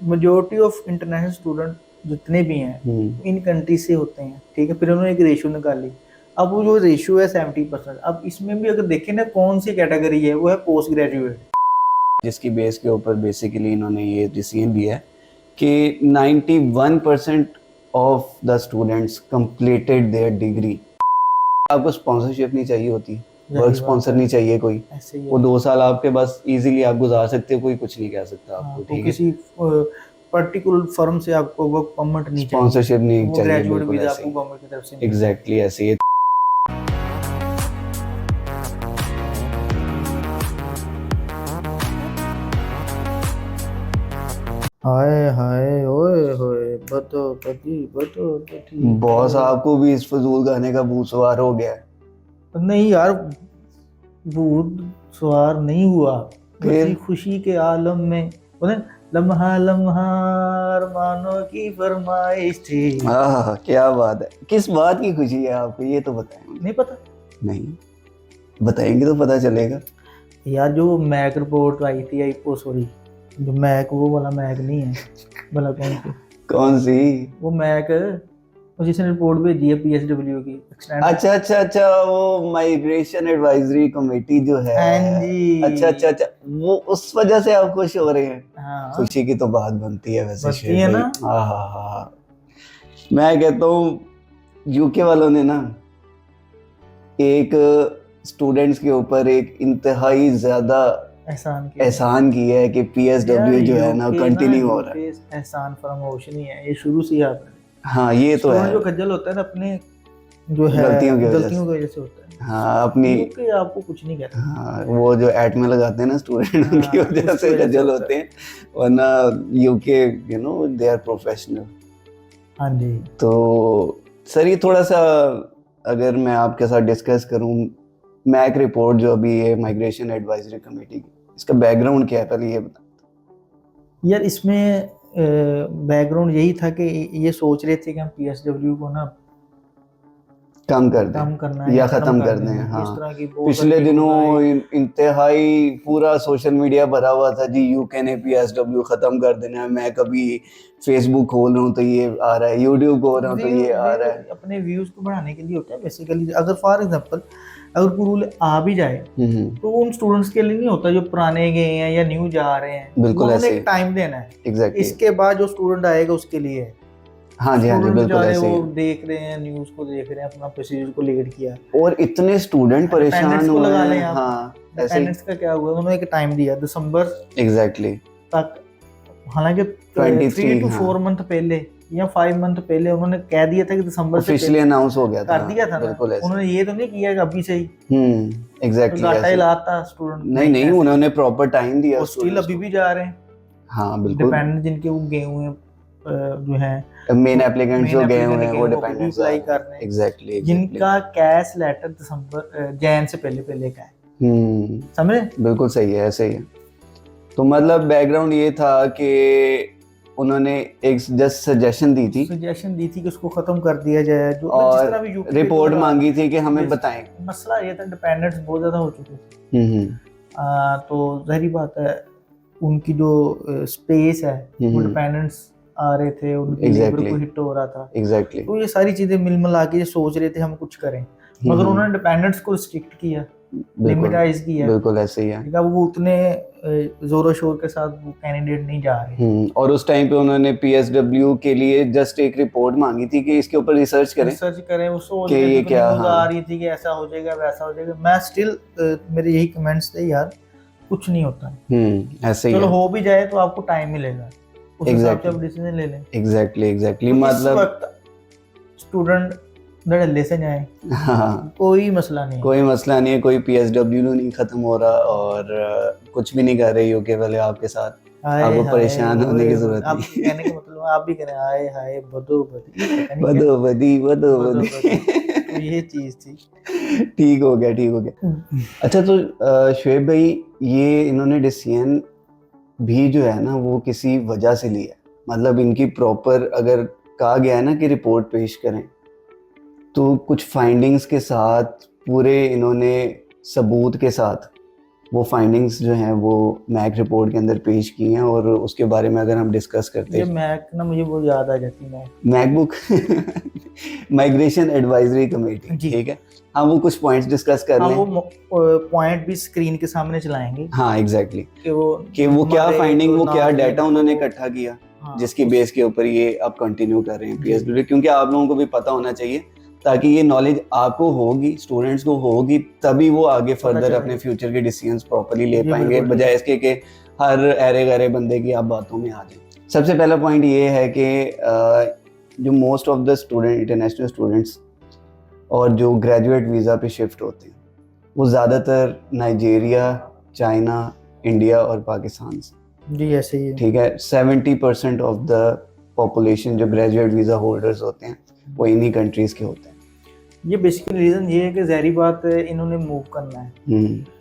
Majority of international student जितने भी हैं इन कंट्री से होते हैं, ठीक है। फिर उन्होंने एक रेशियो निकाली। अब वो जो रेशियो है 70%। अब इसमें भी अगर देखें ना कौन सी कैटेगरी है, वो है पोस्ट ग्रेजुएट, जिसकी बेस के ऊपर बेसिकली इन्होंने ये डिसीजन लिया है कि 91% of the students completed there degree. आपको स्पॉन्सरशिप नहीं चाहिए होती, वर्क स्पॉन्सर नहीं चाहिए कोई, वो 2 साल आपके बस इजीली आप गुजार सकते हो, कोई कुछ नहीं कह सकता आपको। तो किसी पर्टिकुलर फर्म से आपको वर्क परमिट नहीं चाहिए, स्पॉन्सरशिप नहीं चाहिए, ग्रेजुएट बिल्कुल वीजा ऐसे आपको ही, गवर्नमेंट की तरफ से एग्जैक्टली ऐसे ही। हाय हाय ओए होए बतो पति बॉस आपको भी इस फजूल गाने का भूत सवार हो गया है? नहीं यार, भूत सवार नहीं हुआ, फिर खुशी के आलम में बोले लम्हा लम्हा अरमानों की फरमाइश थी। क्या बात है, किस बात की खुशी है आपको, ये तो बताएं। नहीं पता? नहीं बताएंगे तो पता चलेगा यार जो मैक रिपोर्ट आई थी, आई ओ सॉरी, जो मैक, वो वाला मैक नहीं है, भला कौन सी? कौन सी? वो मैक, वो जिसने रिपोर्ट भेजी है पीएसडब्ल्यू की एक्सटेंड। अच्छा अच्छा अच्छा, वो माइग्रेशन एडवाइजरी कमेटी जो है। हाँ जी। अच्छा अच्छा अच्छा, वो उस वजह से आप खुश हो रहे हैं? हाँ खुशी की तो बात बनती है वैसे बनती शेर है भाई। ना। हाँ हाँ हाँ, मैं कहता हूँ यूके वालों ने ना एक स्टूडेंट्स के ऊपर एक इंतहाई ज्यादा एहसान किया है कि पीएसडब्ल्यू जो है ना कंटिन्यू हो रहा है। एहसान फरामोश नहीं है, ये शुरू से ही आता है। हाँ ये तो है, जो खज्जल होता है ना अपने जो है गलतियों की वजह से होता है। हाँ अपनी, यूके आपको कुछ नहीं कहता। हाँ वो जो एट में लगाते हैं ना स्टूडेंट, उनकी वजह से खज्जल होते हैं, वरना UK you know they are professional. हाँ जी। तो सर ये थोड़ा सा अगर मैं आपके साथ डिस्कस करूं, मैक रिपोर्ट जो अभी है माइग्रेशन एडवाइजरी कमेटी की, इसका बैकग्राउंड क्या है, पहले ये बता। यार इसमें बैकग्राउंड यही था कि ये सोच रहे थे कि हम पीएसडब्ल्यू को ना कम कर दें, कम करना है या खत्म कर दें। हाँ, इस तरह की पिछले दिनों इंतहाई पूरा सोशल मीडिया भरा हुआ था जी, यूके ने पीएसडब्ल्यू खत्म कर देना है। मैं कभी फेसबुक खोल रहा हूँ तो ये आ रहा है, यूट्यूब खोल रहा हूँ तो ये आ रहा है। अपने व्यूज को बढ़ाने के लिए होता है बेसिकली। अगर फॉर एग्जांपल अगर कोई रूल आ भी जाए तो उन स्टूडेंट्स के लिए नहीं होता जो पुराने गए हैं या न्यू जा रहे हैं, बिल्कुल ऐसे एक टाइम देना है। एग्जैक्टली, इसके बाद जो स्टूडेंट आएगा उसके लिए है। हाँ जी हाँ जी, बिल्कुल ऐसे वो देख रहे हैं, न्यूज को देख रहे हैं, अपना प्रोसीजर को लेट किया, और इतने स्टूडेंट परेशान हुए हैं। हाँ ऐसे ही, का क्या हुआ, उन्होंने एक टाइम दिया दिसंबर एग्जैक्टली तक। हालांकि 3 to 4 मंथ पहले या 5 मंथ पहले उन्होंने कह दिया था कि दिसंबर से ऑफिशियली अनाउंस हो गया था, कर दिया था। बिल्कुल ऐसे। उन्होंने ये तो नहीं किया कि अभी से ही एग्जैक्टली घाटा ही लाता स्टूडेंट। नहीं नहीं, उन्होंने प्रॉपर टाइम दिया, स्टिल अभी भी जा रहे हैं। हाँ बिल्कुल, डिपेंडेंट जिनके वो गए हुए हैं, जो है मेन एप्लीकेंट्स जो गए हुए हैं वो डिपेंडेंट्स अप्लाई कर रहे हैं, एग्जैक्टली, जिनका कैश लेटर दिसंबर जैन से पहले पहले का है। समझे? बिल्कुल सही है, ऐसे ही है। तो मतलब बैकग्राउंड ये था कि उन्होंने एक जस्ट सजेशन दी थी कि उसको खत्म कर दिया जाए, जो और जिस तरह भी रिपोर्ट मांगी थी कि हमें बताएं। मसला ये था डिपेंडेंट्स बहुत ज्यादा हो चुके थे। तो जाहिर बात है उनकी जो स्पेस है वो डिपेंडेंट्स आ रहे थे, उनकी लेबर को हिट हो रहा था। एग्जैक्टली, तो ये सारी चीजें मिल मिला के सोच रहे थे हम कुछ करें, मगर उन्होंने डिपेंडेंट्स को रिस्ट्रिक्ट किया, लिमिटाइज किया। बिल्कुल ऐसे ही है। वो उतने जोरों शोर के साथ वो कैंडिडेट नहीं जा रहे। और उस टाइम पे उन्होंने पीएसडब्ल्यू के लिए जस्ट एक रिपोर्ट मांगी थी कि इसके ऊपर रिसर्च करें, वो सोच कि ये क्या आ रही थी कि ऐसा हो जाएगा वैसा हो जाएगा। मैं स्टिल मेरे यही कमेंट्स थे यार, कुछ नहीं होता ऐसे ही चलो हो भी जाए तो आपको टाइम मिलेगा, उस हिसाब से आप डिसीजन ले लें। एग्जैक्टली मतलब स्टूडेंट धड़ल्ले से जाए, कोई मसला नहीं है, कोई पीएसडब्ल्यू नहीं खत्म हो रहा और कुछ भी नहीं कर रहे यूके वाले आपके साथ, आपको परेशान होने की जरूरत नहीं। कहने का मतलब आप भी करें हाय हाय बदोबदी तो ये चीज थी। ठीक हो गया। अच्छा तो शुएब भाई, ये इन्होंने डिसीजन भी जो है ना वो किसी वजह से लिया, मतलब इनकी प्रॉपर अगर कहा गया है ना कि रिपोर्ट पेश करें, तो कुछ फाइंडिंग्स के साथ पूरे इन्होंने सबूत के साथ वो फाइंडिंग्स जो हैं वो मैक रिपोर्ट के अंदर पेश की हैं, और उसके बारे में अगर हम डिस्कस करते ये हैं, मैक ना मुझे वो याद आ जाती है मैकबुक माइग्रेशन एडवाइजरी कमेटी, जी। ठीक है, हम वो कुछ पॉइंट्स डिस्कस कर हाँ लें। वो पॉइंट भी स्क्रीन के सामने चलाएंगे हाँ एग्जैक्टली, कि वो क्या हमारे फाइंडिंग, जो वो क्या नाज़रीन डाटा को, उन्होंने इकट्ठा किया, हाँ, जिसकी बेस के ऊपर ये आप कंटिन्यू कर रहे हैं जी। पीएसडब्ल्यू, क्योंकि आप लोगों को भी पता होना चाहिए, ताकि ये नॉलेज आपको होगी, स्टूडेंट्स को होगी, तभी वो आगे फर्दर चलेगा। अपने फ्यूचर के डिसीजंस प्रॉपर्ली ले जी, पाएंगे, बिल्कुल, बजाय इसके कि हर अरे गरे बंदे की आप बातों में आ जाए। सबसे पहला पॉइंट ये है कि जो most of the student, international students और जो ग्रेजुएट वीज़ा पे शिफ्ट होते हैं, वो ज़्यादातर नाइजीरिया, चाइना, इंडिया और पाकिस्तान से। जी ऐसे ही है। ठीक है, 70% ऑफ द पॉपुलेशन जो ग्रेजुएट वीज़ा होल्डर्स होते हैं वो इन्हीं कंट्रीज़ के होते हैं। ये बेसिकली रीज़न ये है कि ज़ाहिर बात है इन्होंने मूव करना है,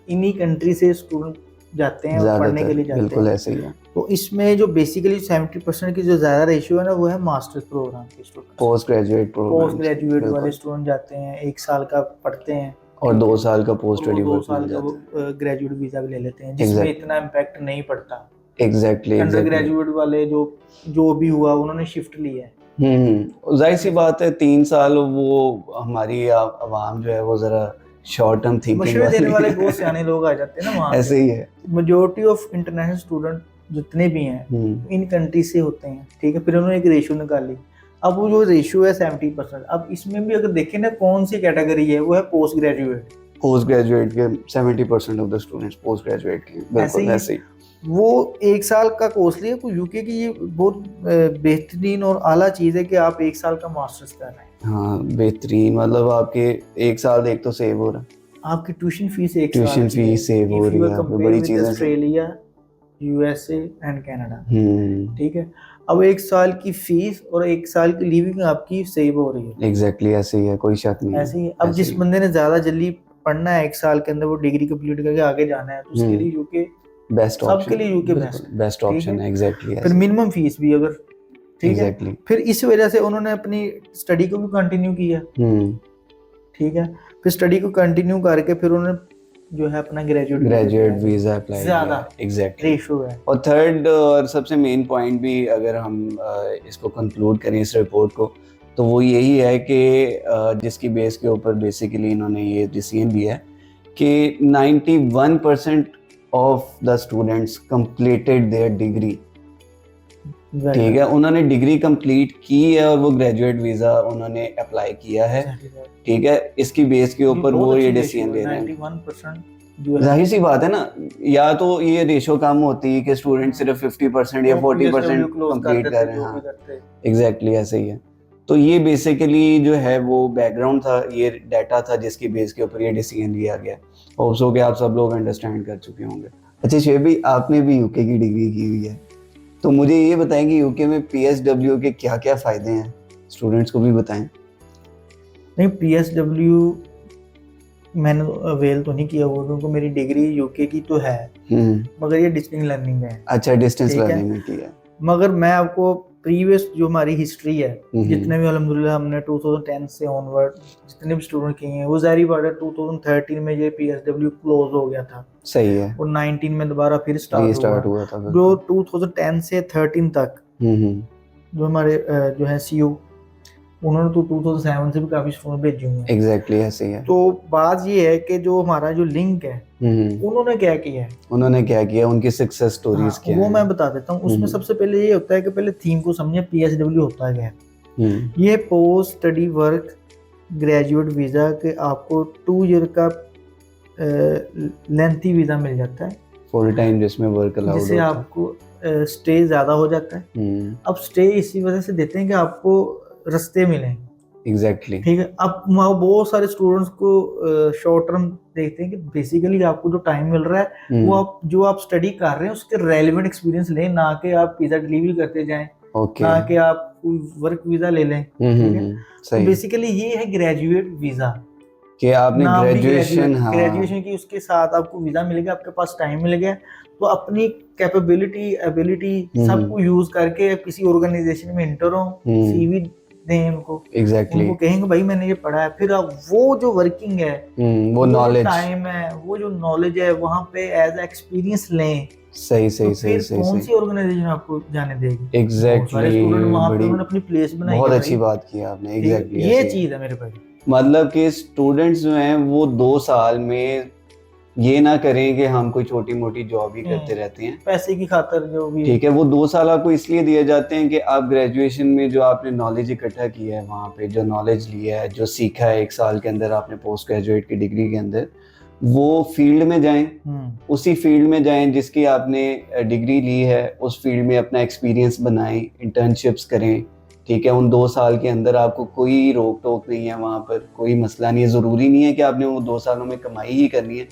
इन्हीं कंट्री से स्टूडेंट जाते हैं और पढ़ने के लिए जाते बिल्कुल हैं। ऐसे ही है। तो इसमें जो बेसिकली 70% की जो ज़्यादा रेशियो है ना, वो है मास्टर्स प्रोग्राम के student, post graduate programme, post graduate वाले स्टूडेंट जाते हैं, 1 साल का पढ़ते हैं और 2 साल का पोस्ट स्टडी और 2 वर्क साल मिल का जाता है। ग्रेजुएट वीज़ा भी ले लेते हैं, जिसमें Exactly. इतना इम्पैक्ट नहीं पड़ता। एग्जैक्टली अंडर ग्रेजुएट वाले जो भी हुआ उन्होंने शिफ्ट लिया है। जाहिर सी बात है, 3 साल वो हमारी आवाम जो है वो जरा शॉर्ट टर्म थिंकिंग मशवरे देने वाले बहुत सियाने लोग आ जाते हैं ना वहाँ ऐसे ही है। मेजोरिटी ऑफ इंटरनेशनल स्टूडेंट जितने भी हैं इन कंट्री से होते हैं, ठीक है। फिर उन्होंने एक रेशियो निकाली, अब वो जो रेशियो है 70%। अब इसमें भी अगर देखें ना कौन सी कैटेगरी है, वो है पोस्ट ग्रेजुएट। पोस्ट ग्रेजुएट के 70% of the students post graduate के, बिल्कुल ऐसे ही। वो 1 साल का कोर्स लिया, कोई यूके की ये बहुत बेहतरीन और आला चीज़ है कि आप 1 साल का मास्टर्स कर रहे हैं। हाँ बेहतरीन, मतलब आपके 1 साल एक तो सेव हो रहा है, आपकी ट्यूशन फीस 1 साल ट्यूशन फीस सेव हो रही है, बड़ी चीज़ें, ऑस्ट्रेलिया, यूएसए एंड कनाडा, ठीक है। अब 1 साल की फीस और 1 साल की लिविंग आपकी सेव हो रही है। एग्जैक्टली ऐसे ही है, कोई शक नहीं ऐसे ही। अब जिस बंदे ने ज़्यादा जल्दी पढ़ना है, 1 साल के अंदर वो डिग्री कंप्लीट करके आगे जाना है, तो उसके लिए यूके बेस्ट ऑप्शन, सबके लिए यूके बेस्ट ऑप्शन है। एग्जैक्टली, फिर मिनिमम फीस भी अगर, ठीक है। फिर इस वजह से उन्होंने अपनी स्टडी को भी कंटिन्यू किया, ठीक है। फिर स्टडी को कंटिन्यू करके फिर उन्होंने जो है अपना ग्रेजुएट वीजा अप्लाई ज़्यादा एग्जैक्टली रेशियो है। और थर्ड और सबसे मेन पॉइंट भी अगर हम इसको कंक्लूड करें इस रिपोर्ट को, तो वो यही है कि जिसकी बेस के ऊपर बेसिकली इन्होंने ये डिसीजन लिया है कि 91% of the students completed there degree, ठीक है, उन्होंने डिग्री कंप्लीट की है और वो ग्रेजुएट वीजा उन्होंने अप्लाई किया है, ठीक है। इसकी बेस के ऊपर वो ये डिसीजन ले रहे हैं। 91% जाहिर सी बात है ना, या तो ये रेशो कम होती है कि स्टूडेंट सिर्फ 50% या 40% कंप्लीट कर रहे हैं। हाँ एग्जैक्टली ऐसे ही है। तो ये बेसिकली जो है वो बैकग्राउंड था, ये डाटा था जिसकी बेस के ऊपर ये डिसीजन लिया गया। होप्स हो कि आप सब लोग अंडरस्टैंड कर चुके होंगे। अच्छा शेब भाई, आपने भी यूके की डिग्री की हुई है, तो मुझे ये बताएं कि यूके में पीएसडब्ल्यू के क्या क्या फ़ायदे हैं, स्टूडेंट्स को भी बताएं। नहीं, पीएसडब्ल्यू मैंने अवेल तो नहीं किया हुआ, क्योंकि मेरी डिग्री यूके की तो है, मगर ये डिस्टेंस लर्निंग है। अच्छा, डिस्टेंस लर्निंग में किया। मगर मैं आपको प्रीवियस जो हमारी हिस्ट्री है, जितने भी अल्हम्दुलिल्लाह हमने 2010 से ऑनवर्ड जितने भी स्टूडेंट किए हैं, वो ज़ाहिर बात है 2013 में ये पीएसडब्ल्यू क्लोज हो गया था। सही है। और 19 में दोबारा फिर स्टार्ट हुआ था। जो 2010 से 13 तक जो हमारे जो है सीयू, उन्होंने तो 2007 से भी काफी स्टूडेंट भेजे हुए हैं। एग्जैक्टली ऐसे ही है। तो बात ये है कि जो हमारा जो लिंक है, उन्होंने क्या किया है, उनकी सक्सेस स्टोरीज क्या है, वो मैं बता देता हूँ। उसमें सबसे पहले ये होता है कि पहले थीम को समझे, पीएसडब्ल्यू होता क्या है। ये post study work graduate visa के आपको 2 ईयर का लेंथी वीजा मिल जाता है, फुल टाइम जिसमें वर्क अलाउड जिससे आपको स्टे ज्यादा हो जाता है। अब स्टे इसी वजह से देते हैं कि आपको रास्ते मिलें। एग्जैक्टली, ठीक है। अब बहुत सारे स्टूडेंट्स को शॉर्ट टर्म देखते हैं कि बेसिकली आपको जो टाइम मिल रहा है वो आप जो आप स्टडी कर रहे हैं उसके रेलेवेंट एक्सपीरियंस लें, ना कि आप वीजा डिलीवरी करते जाएं, ना कि आप वर्क वीजा ले लें। ठीक है। तो बेसिकली ये है ग्रेजुएट वीजा कि आपने ग्रेजुएशन की, उसके साथ आपको वीजा मिल गया, आपके पास टाइम मिल गया, तो अपनी कैपेबिलिटी एबिलिटी सबको यूज करके किसी ऑर्गेनाइजेशन में इंटर हो, सीवी दें उनको, एग्जैक्टली उनको कहेंगे भाई मैंने ये पढ़ा है, फिर आप वो जो वर्किंग है, वो नॉलेज, टाइम है, वो जो नॉलेज है वहाँ पे एज एक्सपीरियंस लें। सही सही तो सही फिर सही कौन सही सी ऑर्गेनाइजेशन आपको जाने देगी? एग्जैक्टली सारे स्टूडेंट वहाँ पे बड़ी उन्होंने अपनी प्लेस बनाई बहुत है अच्छी भाई। बात की आपने। ठीक है, एग्जैक्टली ये चीज है मेरे भाई। मतलब कि स्टूडेंट्स जो हैं वो 2 साल में ये ना करें कि हम कोई छोटी मोटी जॉब ही करते रहते हैं, पैसे की खातर जो भी ठीक है। वो 2 साल आपको इसलिए दिए जाते हैं कि आप ग्रेजुएशन में जो आपने नॉलेज इकट्ठा किया है, वहाँ पे जो नॉलेज लिया है, जो सीखा है 1 साल के अंदर आपने पोस्ट ग्रेजुएट की डिग्री के अंदर, वो फील्ड में जाएं, उसी फील्ड में जाएं जिसकी आपने डिग्री ली है, उस फील्ड में अपना एक्सपीरियंस बनाएं, इंटर्नशिप्स करें, ठीक है। उन 2 साल के अंदर आपको कोई रोक टोक नहीं है, वहाँ पर कोई मसला नहीं है। ज़रूरी नहीं है कि आपने वो 2 सालों में कमाई ही करनी है,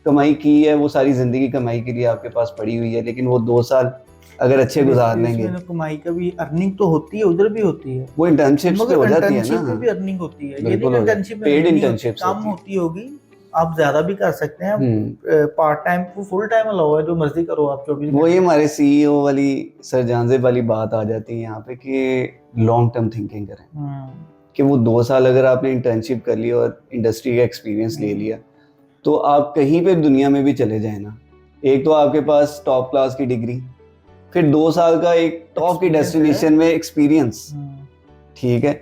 कमाई की है वो सारी ज़िंदगी कमाई के लिए आपके पास पड़ी हुई है, लेकिन वो 2 साल अगर अच्छे गुजार लेंगे, कमाई का भी अर्निंग तो होती है, उधर भी होती है, वो इंटर्नशिप से हो जाती है इंटर्नशिप ना, में भी अर्निंग होती है। ये बिल्कुल नहीं हो जाती इंटर्नशिप में पेड अर्निंग इंटर्नशिप्स कम होती होगी, आप ज्यादा भी कर सकते हैं। Part time full time allow है, जो मर्जी करो आप 24 वो ये घंटे। हमारे सीईओ वाली सर जानजेब वाली बात आ जाती है यहाँ पे कि लॉन्ग टर्म थिंकिंग करें, कि वो 2 साल अगर आपने इंटर्नशिप कर ली और इंडस्ट्री का एक्सपीरियंस ले लिया, तो आप कहीं पे दुनिया में भी चले जाए ना, एक तो आपके पास टॉप क्लास की डिग्री, फिर 2 साल का एक टॉप की डेस्टिनेशन में एक्सपीरियंस, ठीक है।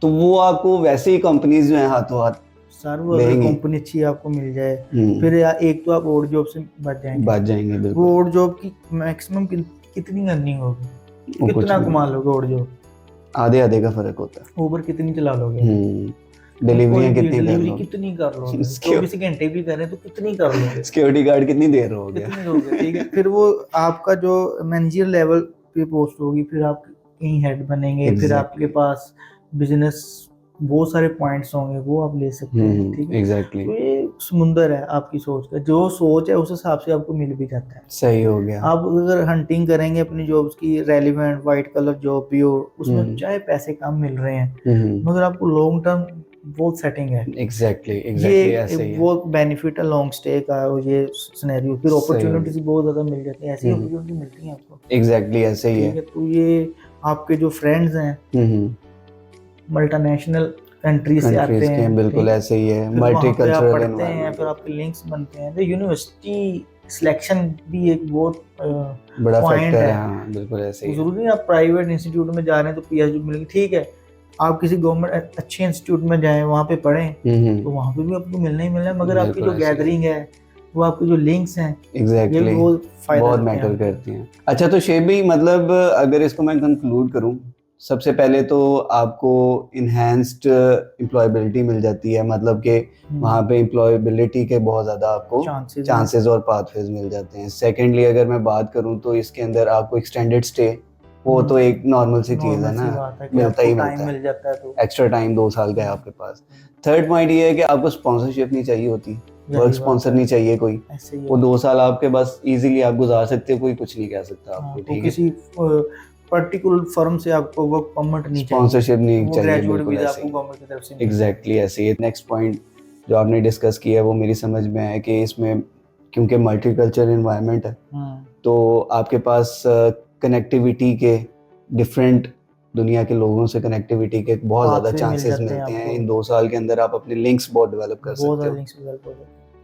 तो वो आपको वैसे ही कंपनीज जो है हाथों हाथ सर, वो अगर कंपनी अच्छी आपको मिल जाए, फिर एक तो आप और जॉब से बच जाएंगे। बिल्कुल। वो और जॉब की मैक्सिमम कितनी अर्निंग होगी, कितना कमा लोगे और जॉब? आधे आधे का फर्क होता है। ऊबर कितनी चला लोगे, डिलीवरी कितनी कर लोगे, 24 घंटे भी करें तो कितनी कर लोगे, सिक्योरिटी गार्ड कितनी देर हो गया, कितनी दोगे, ठीक है। फिर वो आपका जो मैनेजर लेवल पे पोस्ट होगी, फिर आप कहीं हेड बनेंगे, फिर आपके पास बिजनेस बहुत सारे पॉइंट्स होंगे, वो आप ले सकते हैं, ठीक है। एग्जैक्टली तो ये समुंदर है आपकी सोच का, जो सोच है उस हिसाब से आपको मिल भी जाता है। सही हो गया। आप अगर हंटिंग करेंगे अपनी जॉब्स की, रेलिवेंट वाइट कलर जॉब भी हो, उसमें चाहे पैसे कम मिल रहे हैं, मगर आपको लॉन्ग टर्म वो सेटिंग है। एग्जैक्टली ये वो बेनिफिट है लॉन्ग स्टे का, ये सिनेरियो। फिर अपॉर्चुनिटीज बहुत ज्यादा मिल जाती है, ऐसी अपॉर्चुनिटी मिलती है आपको। एग्जैक्टली ऐसे ही है। तो ये आपके जो फ्रेंड्स हैं मल्टीनेशनल कंट्री से आते हैं, बिल्कुल ऐसे ही है, मल्टीकल्चरल पढ़ते हैं, फिर आपके लिंक्स बनते हैं। तो यूनिवर्सिटी सिलेक्शन भी एक बहुत बड़ा फैक्टर है। हाँ, बिल्कुल ऐसे ही। जरूरी नहीं आप प्राइवेट इंस्टीट्यूट में जा रहे हैं तो पीएचडी मिलेगी, ठीक है। आप किसी गवर्नमेंट अच्छे इंस्टीट्यूट में जाएं, वहाँ पे पढ़ें, तो वहाँ पे भी आपको मिलना ही मिलना है, मगर आपकी जो गैदरिंग है, वो आपके जो लिंक्स हैं, एग्जैक्टली ये बहुत मैटर करती हैं। अच्छा, तो शेब भाई, मतलब अगर इसको मैं कंक्लूड करूँ, सबसे पहले तो आपको इन्हेंस्ड एम्प्लॉयबिलिटी मिल जाती है, मतलब कि वहाँ पे एम्प्लॉयबिलिटी के बहुत ज़्यादा आपको चांसेस और पाथवेज मिल जाते हैं। सेकेंडली अगर मैं बात करूँ तो इसके अंदर आपको एक्सटेंडेड स्टे, वो तो एक नॉर्मल सी चीज़ है ना, मिलता ही मिलता है, एक्स्ट्रा टाइम 2 साल का है आपके पास। थर्ड पॉइंट ये है कि आपको स्पॉन्सरशिप नहीं चाहिए होती, वर्क स्पॉन्सर नहीं चाहिए कोई, वो 2 साल आपके बस इजीली आप गुजार सकते हो, कोई कुछ नहीं कह सकता आपको, ठीक है। किसी पर्टिकुलर फर्म से आपको वर्क परमिट नहीं चाहिए, स्पॉन्सरशिप नहीं चाहिए, ग्रेजुएट वीजा आपको गवर्नमेंट की तरफ से। एग्जैक्टली ऐसे ही। नेक्स्ट पॉइंट जो आपने डिस्कस किया है वो मेरी समझ में है कि इसमें क्योंकि मल्टीकल्चरल एनवायरनमेंट है, तो आपके पास कनेक्टिविटी के डिफरेंट दुनिया के लोगों से कनेक्टिविटी के बहुत ज़्यादा चांसेस मिलते हैं। इन 2 साल के अंदर आप अपने लिंक्स बहुत डेवलप कर सकते हो।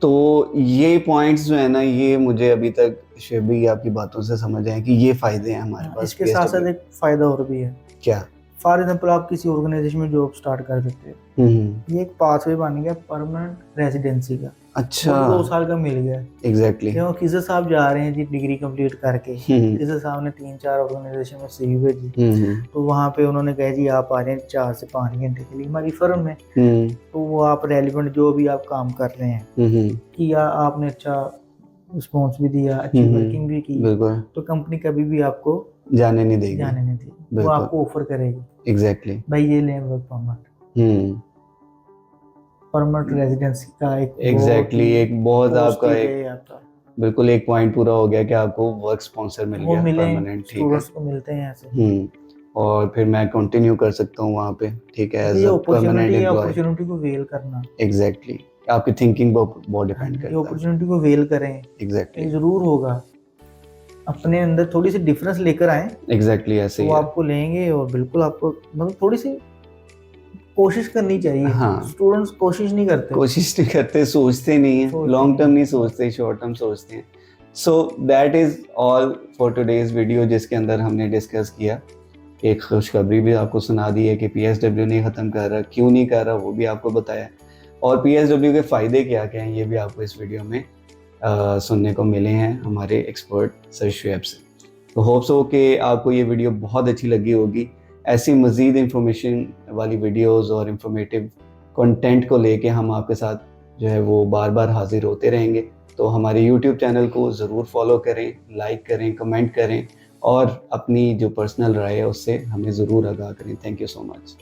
तो ये पॉइंट्स जो है ना, ये मुझे अभी तक शेबी आपकी बातों से समझ आए कि ये फायदे हैं हमारे पास। इसके साथ साथ एक फायदा और भी है। क्या? फॉर एग्जाम्पल आप किसी ऑर्गेनाइजेशन में जॉब स्टार्ट कर सकते हो, ये एक पाथवे बन गया परमानेंट रेजिडेंसी का। अच्छा, 2 साल का मिल गया। एग्जैक्टली। क्यों? किसी साहब जा रहे हैं जी डिग्री कंप्लीट करके, किसी साहब ने 3-4 ऑर्गेनाइजेशन में सीवी भेजी, तो वहाँ पे उन्होंने कहा जी आप आ जाए 4 से 5 घंटे के लिए हमारी फर्म में, तो वो आप रेलिवेंट जो भी आप काम कर रहे हैं किया, आपने अच्छा रिस्पॉन्स भी दिया, अच्छी वर्किंग भी की, तो कंपनी कभी भी आपको जाने नहीं देगी, वो आपको ऑफर करेगी। एग्जैक्टली भाई ये लें वर्क परमिट, परमानेंट रेजिडेंसी का एक एक बहुत आपका एक बिल्कुल एक पॉइंट पूरा हो गया कि आपको वर्क स्पॉन्सर मिल गया परमानेंट, ठीक है। स्टूडेंट्स को मिलते हैं ऐसे, और फिर मैं कंटिन्यू कर सकता हूँ वहाँ पे, ठीक है, as a permanent employ. Opportunity को वेल करना, एग्जैक्टली आपकी थिंकिंग बहुत डिपेंड करता है। अपॉर्चुनिटी को वेल करें, एग्जैक्टली जरूर होगा। अपने अंदर थोड़ी सी डिफरेंस लेकर आए, एग्जैक्टली ऐसे ही वो आपको लेंगे और बिल्कुल आपको मतलब थोड़ी सी कोशिश करनी चाहिए। हाँ। स्टूडेंट्स कोशिश नहीं करते। कोशिश नहीं करते, सोचते नहीं है, सोचते लॉन्ग टर्म नहीं। नहीं सोचते, शॉर्ट टर्म सोचते हैं। So that is all for today's video, जिसके अंदर हमने डिस्कस किया। एक खुशखबरी भी आपको सुना दी है कि पीएसडब्ल्यू नहीं ख़त्म कर रहा, क्यों नहीं कर रहा वो भी आपको बताया, और पीएसडब्ल्यू के फ़ायदे क्या क्या हैं ये भी आपको इस वीडियो में सुनने को मिले हैं हमारे एक्सपर्ट सर शुएब से। तो होप्स हो कि आपको ये वीडियो बहुत अच्छी लगी होगी। ऐसी मज़ीद इंफॉर्मेशन वाली वीडियोस और इंफॉर्मेटिव कंटेंट को लेके हम आपके साथ जो है वो बार बार हाजिर होते रहेंगे। तो हमारे यूट्यूब चैनल को ज़रूर फॉलो करें, लाइक करें, कमेंट करें, और अपनी जो पर्सनल राय है उससे हमें ज़रूर आगाह करें। Thank you so much.